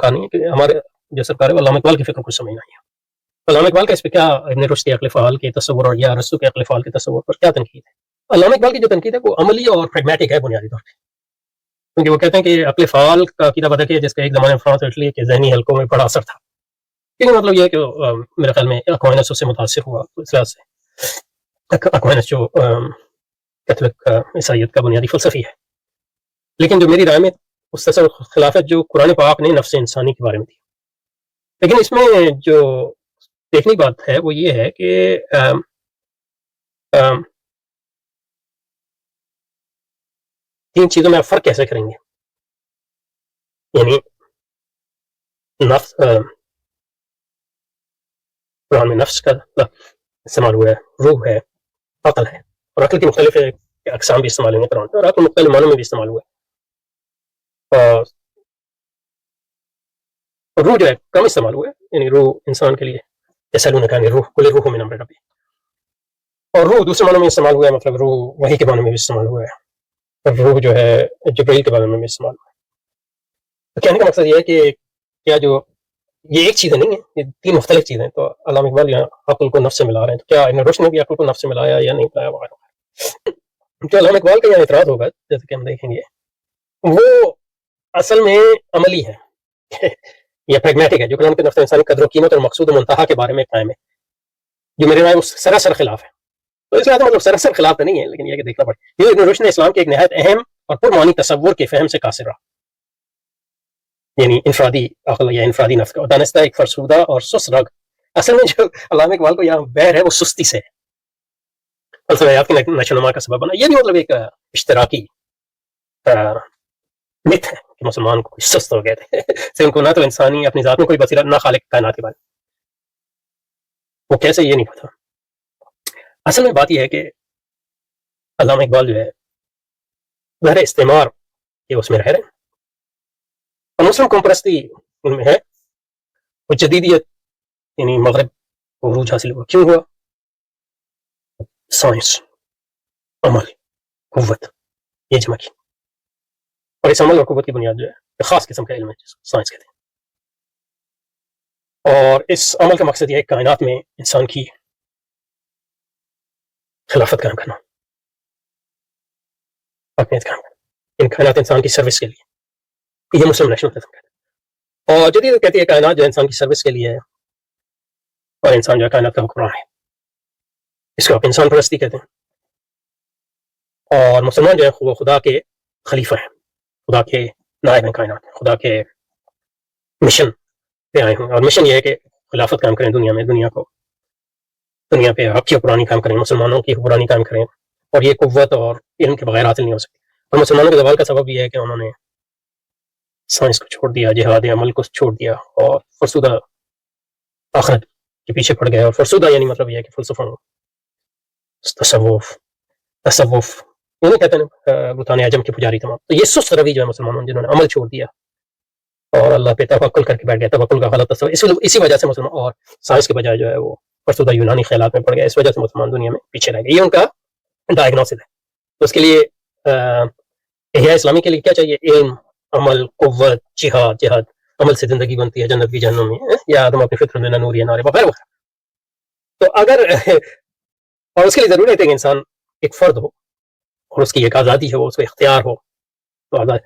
کہا نہیں ہے کہ ہمارے جو سرکار ہے علامہ اقبال کی فکر کو سمجھنا ہے. علامہ اقبال کا اس پہ کیا ابن رشد کے عقل فعال کے تصور اور یا رسو کے عقل فعال کے تصور پر کیا تنقید ہے؟ علامہ اقبال کی جو تنقید ہے وہ عملی اور پریگمیٹک ہے بنیادی طور پہ، کیونکہ وہ کہتے ہیں کہ عقل فعال کا عقیدہ بتا کہ جس کا ایک زمانے میں فرانس اور اٹلی کے ذہنی حلقوں میں بڑا اثر تھا. کیونکہ مطلب یہ ہے کہ میرے خیال میں اکوائنس اس سے متاثر ہوا، اس لحاظ سے اکوائنس جو کیتھولک عیسائیت کا بنیادی فلسفی ہے. لیکن جو میری رائے میں اس تصور خلافت جو قرآن پاک نے نفس انسانی کے بارے میں دی، لیکن اس میں جو دیکھنے کی بات ہے وہ یہ ہے کہ تین چیزوں میں آپ فرق کیسے کریں گے. یعنی نفس، قرآن میں نفس کا استعمال ہوا ہے، روح ہے، عقل ہے، اور عقل کی مختلف اقسام بھی استعمال ہوئے قرآن میں، اور عقل مختلف معنوں میں بھی استعمال ہوا ہے. اور روح جو ہے کم استعمال ہوا ہے، یعنی روح انسان کے لیے جیسا لوگ کہیں گے روح کل روح من امر ربی، اور روح دوسرے معنوں میں استعمال ہوا ہے، مطلب روح وحی کے معنوں میں بھی استعمال ہوا ہے، اور روح جو ہے جبرائیل کے بارے میں بھی استعمال ہوا ہے. تو کہنے کا مقصد یہ ہے کہ کیا جو یہ ایک چیزیں نہیں ہیں، یہ تین مختلف چیزیں ہیں. تو علامہ اقبال یہاں عقل کو نفس سے ملا رہے ہیں، تو کیا ابن رشد نے بھی عقل کو نفس سے ملایا یا نہیں ملایا وغیرہ. تو علامہ اقبال کا یہاں اعتراض ہوگا جیسے کہ ہم دیکھیں گے، وہ اصل میں عملی ہے یا پریگمیٹک ہے، جو قرآن کے نفس انسانی قدر و قیمت اور مقصود و منتہا کے بارے میں قائم ہے، جو میرے رائے اس سراسر خلاف ہے. تو اس لحاظ مطلب سراسر خلاف تو نہیں ہے، لیکن یہ کہ دیکھنا پڑے. یہ ابن رشد نے اسلام کے ایک نہایت اہم اور پرمعنی تصور کے فہم سے قاصر رہا، یعنی انفرادی عقل یا انفرادی نفس کا دانستہ ایک فرسودہ اور سست رگ. اصل میں جو علامہ اقبال کو یہاں بہر ہے وہ سستی سے ہے، فلسفیات کی نشوونما کا سبب بنا. یہ بھی مطلب ایک اشتراکی مت ہے کہ مسلمان کو سست ہو گئے تھے سے ان کو نہ تو انسانی اپنی ذات میں کوئی بصیرت، نہ خالق کائنات کے بارے میں. وہ کیسے یہ نہیں پتا. اصل میں بات یہ ہے کہ علامہ اقبال جو ہے بہر استعمار کے اس میں رہ رہے ہیں، اور مسلم قوم پرستی ان میں ہے. وہ جدیدیت یعنی مغرب کو عروج حاصل ہوا، کیوں ہوا؟ سائنس، عمل، قوت، یہ جمع کی، اور اس عمل اور قوت کی بنیاد جو ہے ایک خاص قسم کا علم ہے جس کو سائنس کہتے ہیں. اور اس عمل کا مقصد یہ ہے کائنات میں انسان کی خلافت قائم کرنا، حاکمیت قائم کرنا، ان کائنات انسان کی سروس کے لیے. یہ مسلم نیشنلزم کہتے ہیں. اور جدید کہتی ہے کائنات جو انسان کی سروس کے لیے ہے، اور انسان جو ہے کائنات کا حکمران ہے. اس کو آپ انسان پرستی کہتے ہیں. اور مسلمان جو ہے وہ خدا کے خلیفہ ہیں، خدا کے نائب ہیں کائنات میں، خدا کے مشن پہ آئے ہیں. اور مشن یہ ہے کہ خلافت قائم کریں دنیا میں، دنیا پہ حق کی حکمرانی قائم کریں، مسلمانوں کی حکمرانی قائم کریں. اور یہ قوت اور علم کے بغیر حاصل نہیں ہو سکتی. اور مسلمانوں کے زوال کا سبب یہ ہے کہ انہوں نے سائنس کو چھوڑ دیا، جہاد عمل کو چھوڑ دیا، اور فرسودہ آخرت کے پیچھے پڑ گئے. اور فرسودہ یعنی مطلب یہ ہے کہ فلسفوں، تصوف یہ نہیں کہتے ہیں بتان عجم کے پجاری تمام. تو یہ سست روی جو ہے مسلمانوں جنہوں نے عمل چھوڑ دیا اور اللہ پہ توکل کر کے بیٹھ گیا، توکل کا غلط تصور، اسی وجہ سے مسلمان اور سائنس کے بجائے جو ہے وہ فرسودہ یونانی خیالات میں پڑ گیا. اس وجہ سے مسلمان دنیا میں پیچھے رہ گئے. یہ ان کا ڈائگنوسس ہے. تو اس کے لیے احیاء اسلامی کے لیے کیا چاہیے؟ علم، عمل، قوت، جہاد. عمل سے زندگی بنتی ہے، جنت بھی جہنم میں، یا آدم اپنی فطرت میں نور یا نار وغیرہ وغیرہ. تو اگر اور اس کے لیے ضروری ہے کہ انسان ایک فرد ہو اور اس کی ایک آزادی ہو، اس کو اختیار ہو، تو آزاد،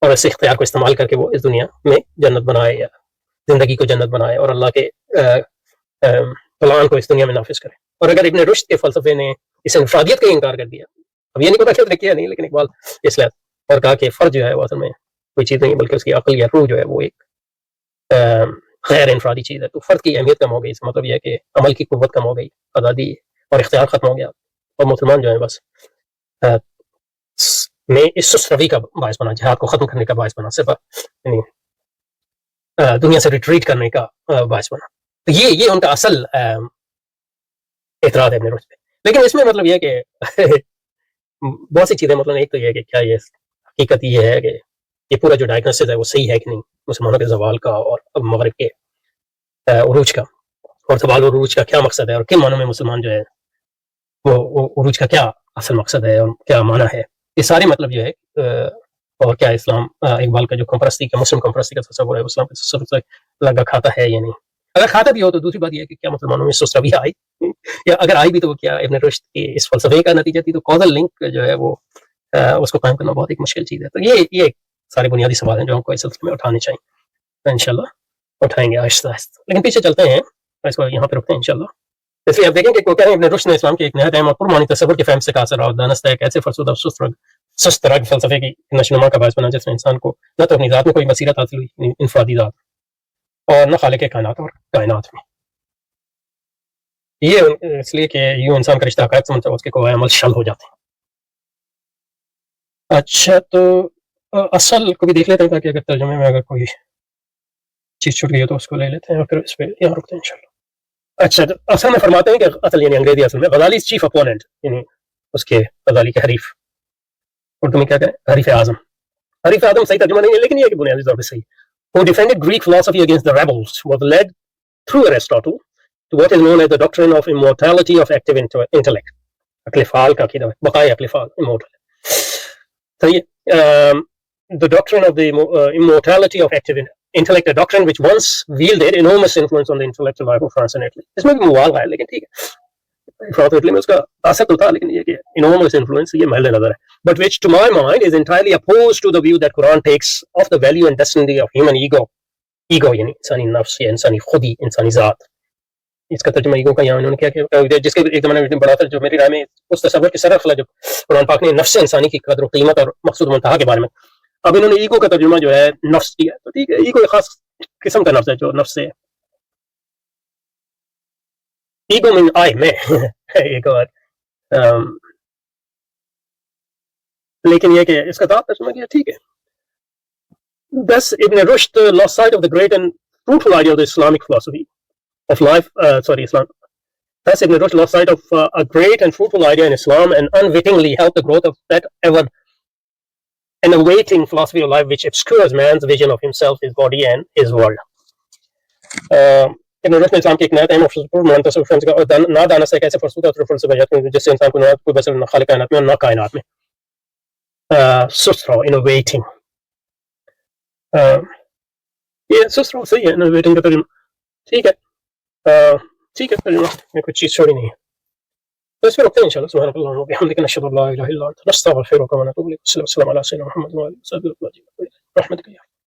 اور اس اختیار کو استعمال کر کے وہ اس دنیا میں جنت بنائے یا زندگی کو جنت بنائے اور اللہ کے پلان کو اس دنیا میں نافذ کرے. اور اگر ابن رشد کے فلسفے نے اس انفرادیت کا انکار کر دیا، اب یہ نہیں پتا کیا نہیں، لیکن اقبال اس لیے اور کہا کہ فرد جو ہے وہ اصل میں کوئی چیز نہیں بلکہ اس کی عقل یا روح جو ہے وہ ایک غیر انفرادی چیز ہے. تو فرد کی اہمیت کم ہو گئی. اس کا مطلب یہ ہے کہ عمل کی قوت کم ہو گئی، آزادی اور اختیار ختم ہو گیا، اور مسلمان جو ہے بس میں اس سست روی کا باعث بنا، جہاد کو ختم کرنے کا باعث بنا، صرف یعنی دنیا سے ریٹریٹ کرنے کا باعث بنا. تو یہ ان کا اصل اعتراض ہے میرے اس پہ. لیکن اس میں مطلب یہ کہ بہت سی چیزیں، مطلب ایک تو یہ ہے کہ کیا یہ حقیقت یہ ہے کہ یہ پورا جو ڈائگنوسس ہے وہ صحیح ہے کہ نہیں، مسلمانوں کے زوال کا اور مغرب کے عروج کا، اور زوال اور عروج کا کیا مقصد ہے، اور کن معنوں میں مسلمان جو ہے وہ عروج کا کیا اصل مقصد ہے اور کیا معنی ہے. یہ سارے مطلب جو ہے اور کیا اسلام اقبال کا جو قوم پرستی کا مسلم قوم پرستی کا تصور ہے اسلام کے تصور سے لگا کھاتا ہے یا نہیں. اگر کھاتا بھی ہو تو دوسری بات یہ ہے کہ کیا مسلمانوں میں سست رویہ آئی یا اگر آئی بھی تو کیا ابن رشد کی اس فلسفے کا نتیجہ تھی. تو کازل لنک جو ہے وہ اس کو قائم کرنا بہت ایک مشکل چیز ہے. تو یہ سارے بنیادی سوال ہیں جو ہم کو اس سلسلے میں اٹھانے چاہیے. انشاءاللہ اٹھائیں گے آہستہ آہستہ. لیکن پیچھے چلتے ہیں, اس کو یہاں پہ رکھتے ہیں انشاءاللہ. اس لیے آپ دیکھیں کہ کہہ رہے ہیں ابن رشد نے اسلام کے ایک نہایت اہم اور پرمعنی تصور کے فہم سے قاصر اور دانستہ ایک ایسے فرسودہ سست رگ فلسفے کی نشو نما کا باعث بنا جس میں انسان کو نہ تو اپنی ذات میں کوئی بصیرت حاصل ہوئی, انفرادی ذات, اور نہ خالق کائنات اور کائنات میں. یہ اس لیے کہ یوں انسان کا رشتہ حقائق سمجھتا ہے, اس کے کوئی عمل شل ہو جاتے ہیں. اچھا تو اصل کو بھی دیکھ لیتے ہیں تاکہ اگر ترجمے میں اگر کوئی چیز چھوٹ گئی ہو تو اس کو لے لیتے ہیں اور پھر اس پہ یہاں رکھتے ہیں انشاءاللہ. اچھا تو اصل میں فرماتے ہیں کہ اصل یعنی انگریزی اصل میں غزالی چیف اپوننٹ, یعنی اس کے غزالی کے حریف, اردو میں کیا کہیں حریف اعظم. حریف اعظم صحیح ترجمہ نہیں ہے لیکن یہ کہ بنیادی طور پہ صحیح. Who defended Greek philosophy against the rebels was led through Aristotle to what is known as the doctrine of immortality of active intellect. عقل فعال کا عقیدہ ہے, بقائے عقل فعال, immortal. So the doctrine of the immortality of active intellect, a doctrine which once wielded enormous influence on the intellectual life of France and Italy. اس میں بھی موال ہے لیکن ٹھیک ہے, فرانس اٹلی میں اس کا اثر تو تھا لیکن یہ کہ enormous influence یہ محل نظر ہے. But which to my mind is entirely opposed to the view that Quran takes of the value and destiny of human ego. Ego یعنی انسانی نفس یا انسانی خودی, انسانی ذات. اس کا ترجمہ ایگو کا یہاں انہوں نے کیا کہ جس کے ایک زمانے میں بڑا تھا, جو میری رائے میں اس تصور کے سر خلا جو قرآن پاک نے نفس انسانی کی قدر و قیمت اور مقصود منتہا کے بارے میں, اب انہوں نے ایگو کا ترجمہ جو ہے نفس کیا. تو ٹھیک ہے, ایگو ایک خاص قسم کا نفس ہے جو نفس سے ایگو من آئی میں ایک اور لیکن یہ کہ اس کا دعوت ترجمہ کیا ٹھیک ہے. Thus Ibn Rushd lost sight of the great and fruitful idea of the Islamic philosophy of life. Islam. Thus Ibn Rushd lost sight of a great and fruitful idea in Islam and unwittingly helped the growth of that ever an awaiting philosophy of life which obscures man's vision of himself, his body and his world. ابن رشد نے اسلام کے ایک نیا اہم منتصف اور نہ دانستہ ایک ایسے فرسودہ فلسفہ جس سے انسان کو نہ کوئی بسر نہ خالق کائنات میں اور نہ کائنات میں سست رہو, انوویٹنگ. یہ سست رہو صحیح ہے, انوویٹنگ کا ترجمہ ٹھیک ہے. ٹھیک ہے, ترجمہ میں کوئی چیز چھوڑی نہیں ہے. تو اس پہ رکھتے ہیں انشاءاللہ. سبحانک اللہم و بحمدک نشہد ان لا الہ الا انت نستغفرک و نتوب الیک. صلی اللہ علیہ وسلم علی سیدنا محمد و علیہ وصحبہ اجمعین. رحمتک یا